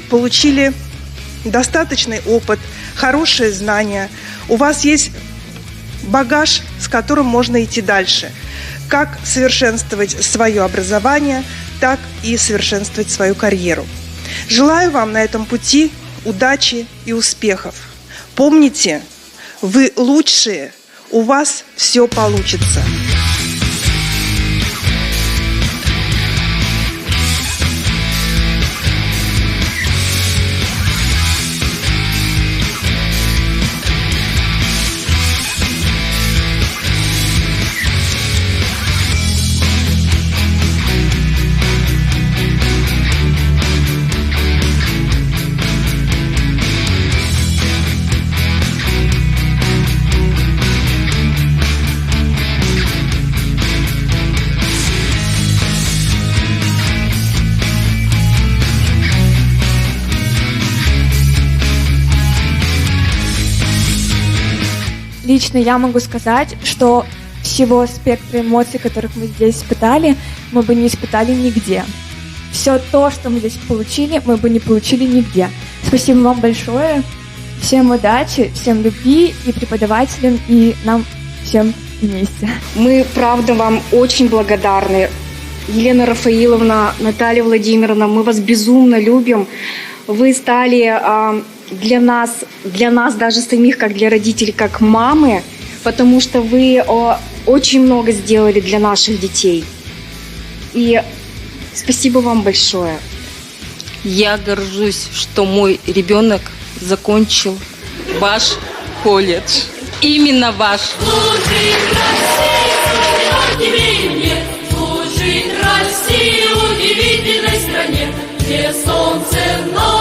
получили достаточный опыт, хорошие знания. У вас есть багаж, с которым можно идти дальше. Как совершенствовать свое образование, так и совершенствовать свою карьеру. Желаю вам на этом пути удачи и успехов. Помните, вы лучшие, у вас все получится. Лично я могу сказать, что всего спектра эмоций, которых мы здесь испытали, мы бы не испытали нигде. Все то, что мы здесь получили, мы бы не получили нигде. Спасибо вам большое. Всем удачи, всем любви и преподавателям, и нам всем вместе. Мы, правда, вам очень благодарны. Елена Рафаиловна, Наталья Владимировна, мы вас безумно любим. Вы стали для нас даже самих, как для родителей, как мамы, потому что вы очень много сделали для наших детей. И спасибо вам большое. Я горжусь, что мой ребенок закончил ваш колледж. Именно ваш. Служить России, удивительной стране, где солнце в ночь.